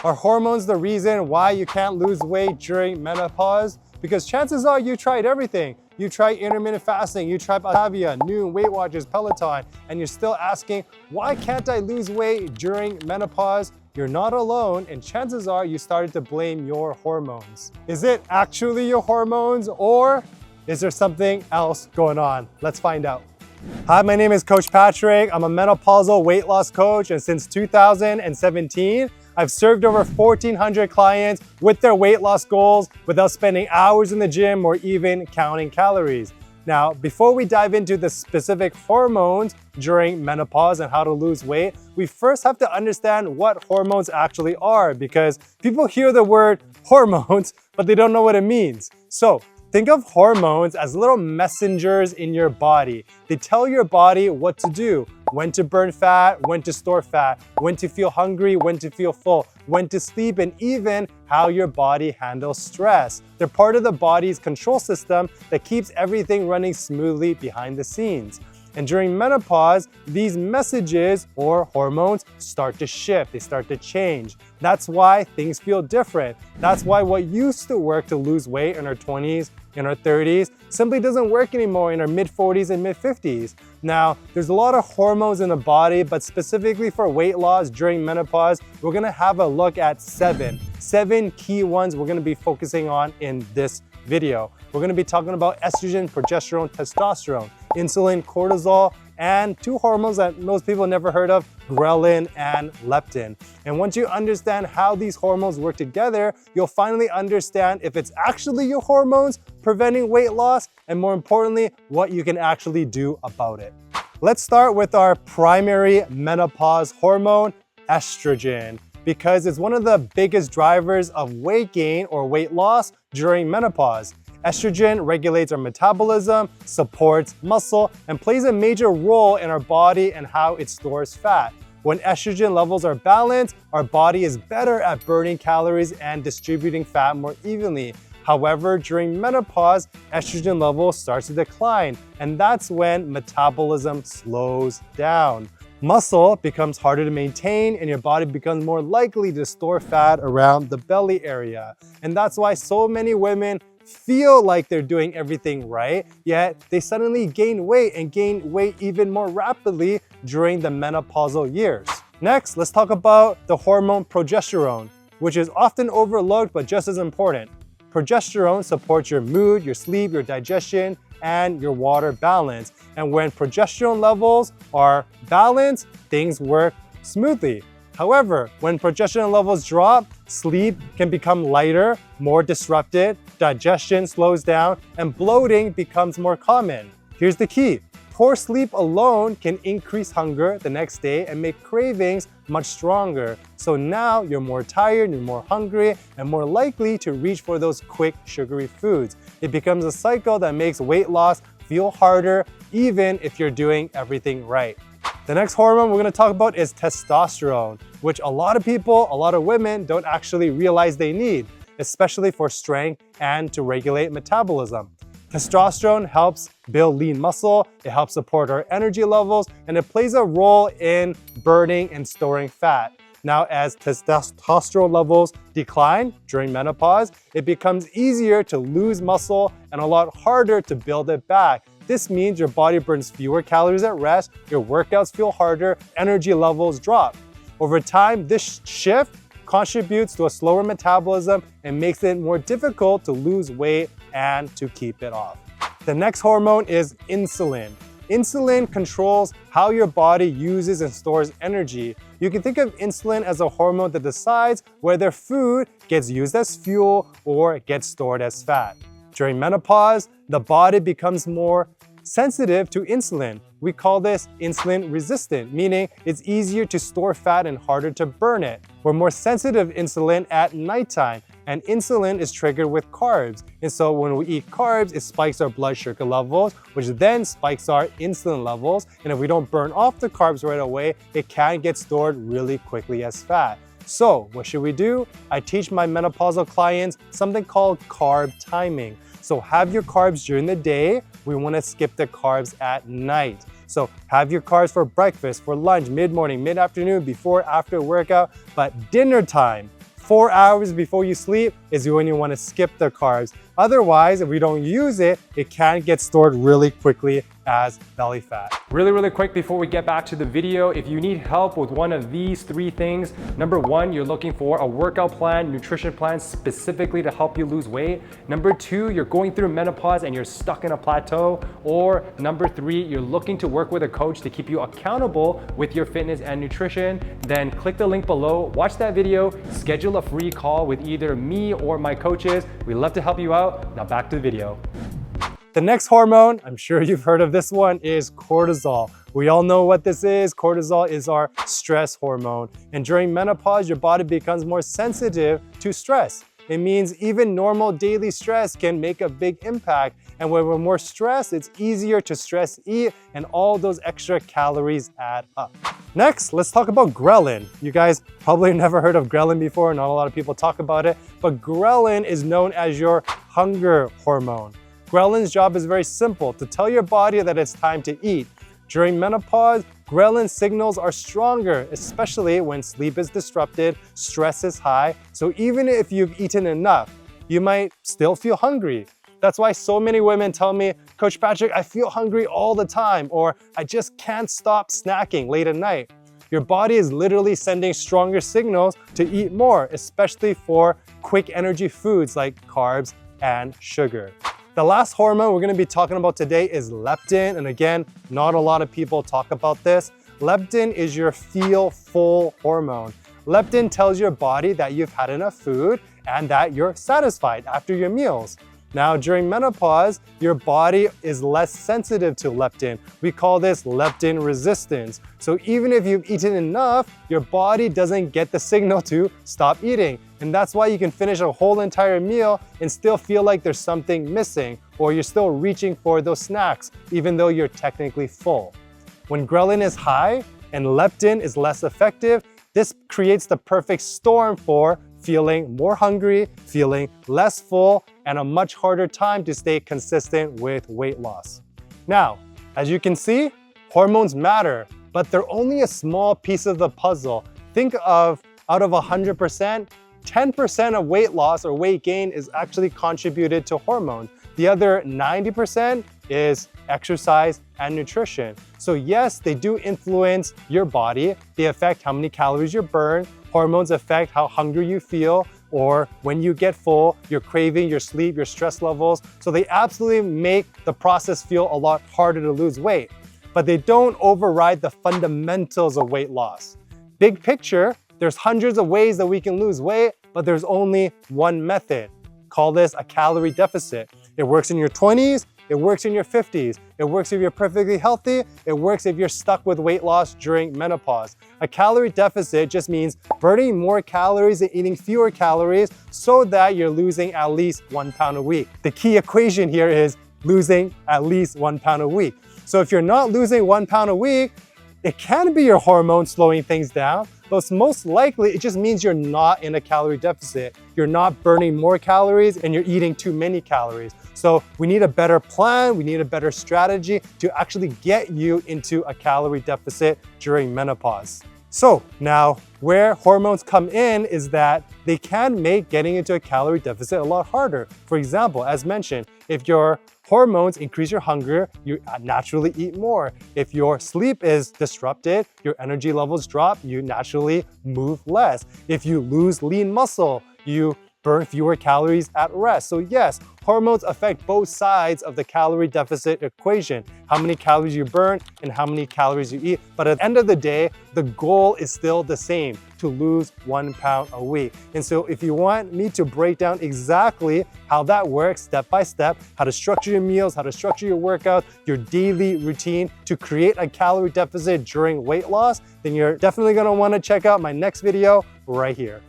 Are hormones the reason why you can't lose weight during menopause? Because chances are you tried everything. You tried intermittent fasting, you tried Batavia, Noon, Weight Watchers, Peloton, and you're still asking, why can't I lose weight during menopause? You're not alone, and chances are you started to blame your hormones. Is it actually your hormones, or is there something else going on? Let's find out. Hi, my name is Coach Patrick. I'm a menopausal weight loss coach, and since 2017, I've served over 1,400 clients with their weight loss goals without spending hours in the gym or even counting calories. Now, before we dive into the specific hormones during menopause and how to lose weight, we first have to understand what hormones actually are, because people hear the word hormones, but they don't know what it means. So, think of hormones as little messengers in your body. They tell your body what to do, when to burn fat, when to store fat, when to feel hungry, when to feel full, when to sleep, and even how your body handles stress. They're part of the body's control system that keeps everything running smoothly behind the scenes. And during menopause, these messages or hormones start to shift, they start to change. That's why things feel different. That's why what used to work to lose weight in our 20s, in our 30s, simply doesn't work anymore in our mid-40s and mid-50s. Now, there's a lot of hormones in the body, but specifically for weight loss during menopause, we're gonna have a look at seven key ones we're gonna be focusing on in this video. We're gonna be talking about estrogen, progesterone, testosterone, insulin, cortisol, and two hormones that most people never heard of, Ghrelin and Leptin. And once you understand how these hormones work together, you'll finally understand if it's actually your hormones preventing weight loss, and more importantly, what you can actually do about it. Let's start with our primary menopause hormone, estrogen, because it's one of the biggest drivers of weight gain or weight loss during menopause. Estrogen regulates our metabolism, supports muscle, and plays a major role in our body and how it stores fat. When estrogen levels are balanced, our body is better at burning calories and distributing fat more evenly. However, during menopause, estrogen levels start to decline, and that's when metabolism slows down. Muscle becomes harder to maintain, and your body becomes more likely to store fat around the belly area. And that's why so many women feel like they're doing everything right, yet they suddenly gain weight and gain weight even more rapidly during the menopausal years. Next, let's talk about the hormone progesterone, which is often overlooked but just as important. Progesterone supports your mood, your sleep, your digestion, and your water balance. And when progesterone levels are balanced, things work smoothly. However, when progesterone levels drop, sleep can become lighter, more disrupted, digestion slows down, and bloating becomes more common. Here's the key. Poor sleep alone can increase hunger the next day and make cravings much stronger. So now you're more tired, you're more hungry, and more likely to reach for those quick, sugary foods. It becomes a cycle that makes weight loss feel harder, even if you're doing everything right. The next hormone we're gonna talk about is testosterone, which a lot of people, a lot of women don't actually realize they need, especially for strength and to regulate metabolism. Testosterone helps build lean muscle, it helps support our energy levels, and it plays a role in burning and storing fat. Now, as testosterone levels decline during menopause, it becomes easier to lose muscle and a lot harder to build it back. This means your body burns fewer calories at rest, your workouts feel harder, energy levels drop. Over time, this shift contributes to a slower metabolism and makes it more difficult to lose weight and to keep it off. The next hormone is insulin. Insulin controls how your body uses and stores energy. You can think of insulin as a hormone that decides whether food gets used as fuel or gets stored as fat. During menopause, the body becomes more sensitive to insulin. We call this insulin resistant, meaning it's easier to store fat and harder to burn it. We're more sensitive to insulin at nighttime, and insulin is triggered with carbs. And so when we eat carbs, it spikes our blood sugar levels, which then spikes our insulin levels. And if we don't burn off the carbs right away, it can get stored really quickly as fat. So what should we do? I teach my menopausal clients something called carb timing. So have your carbs during the day. We want to skip the carbs at night. So have your carbs for breakfast, for lunch, mid-morning, mid-afternoon, before, after workout, but dinner time, 4 hours before you sleep is when you want to skip the carbs. Otherwise, if we don't use it, it can get stored really quickly as belly fat. Really quick before we get back to the video, if you need help with one of these 3 things, number 1, you're looking for a workout plan, nutrition plan specifically to help you lose weight. Number 2, you're going through menopause and you're stuck in a plateau. Or number 3, you're looking to work with a coach to keep you accountable with your fitness and nutrition, then click the link below, watch that video, schedule a free call with either me or my coaches. We'd love to help you out. Now back to the video. The next hormone, I'm sure you've heard of this one, is cortisol. We all know what this is. Cortisol is our stress hormone. And during menopause, your body becomes more sensitive to stress. It means even normal daily stress can make a big impact. And when we're more stressed, it's easier to stress eat, and all those extra calories add up. Next, let's talk about ghrelin. You guys probably never heard of ghrelin before. Not a lot of people talk about it, but ghrelin is known as your hunger hormone. Ghrelin's job is very simple, to tell your body that it's time to eat. During menopause, ghrelin signals are stronger, especially when sleep is disrupted, stress is high. So even if you've eaten enough, you might still feel hungry. That's why so many women tell me, Coach Patrick, I feel hungry all the time, or I just can't stop snacking late at night. Your body is literally sending stronger signals to eat more, especially for quick energy foods like carbs and sugar. The last hormone we're gonna be talking about today is leptin. And again, not a lot of people talk about this. Leptin is your feel full hormone. Leptin tells your body that you've had enough food and that you're satisfied after your meals. Now, during menopause, your body is less sensitive to leptin. We call this leptin resistance. So even if you've eaten enough, your body doesn't get the signal to stop eating. And that's why you can finish a whole entire meal and still feel like there's something missing, or you're still reaching for those snacks, even though you're technically full. When ghrelin is high and leptin is less effective, this creates the perfect storm for feeling more hungry, feeling less full, and a much harder time to stay consistent with weight loss. Now, as you can see, hormones matter, but they're only a small piece of the puzzle. Think of, out of 100%, 10% of weight loss or weight gain is actually contributed to hormones. The other 90% is exercise and nutrition. So yes, they do influence your body. They affect how many calories you burn. Hormones affect how hungry you feel, or when you get full, your craving, your sleep, your stress levels. So they absolutely make the process feel a lot harder to lose weight, but they don't override the fundamentals of weight loss. Big picture, there's hundreds of ways that we can lose weight, but there's only one method. Call this a calorie deficit. It works in your 20s, it works in your 50s. It works if you're perfectly healthy. It works if you're stuck with weight loss during menopause. A calorie deficit just means burning more calories and eating fewer calories so that you're losing at least 1 pound a week. The key equation here is losing at least 1 pound a week. So if you're not losing 1 pound a week, it can be your hormones slowing things down, but most likely it just means you're not in a calorie deficit. You're not burning more calories and you're eating too many calories. So we need a better plan, we need a better strategy to actually get you into a calorie deficit during menopause. So now where hormones come in is that they can make getting into a calorie deficit a lot harder. For example, as mentioned, if your hormones increase your hunger, you naturally eat more. If your sleep is disrupted, your energy levels drop, you naturally move less. If you lose lean muscle, you burn fewer calories at rest. So yes, hormones affect both sides of the calorie deficit equation, how many calories you burn and how many calories you eat. But at the end of the day, the goal is still the same, to lose 1 pound a week. And so if you want me to break down exactly how that works step by step, how to structure your meals, how to structure your workouts, your daily routine to create a calorie deficit during weight loss, then you're definitely gonna wanna check out my next video right here.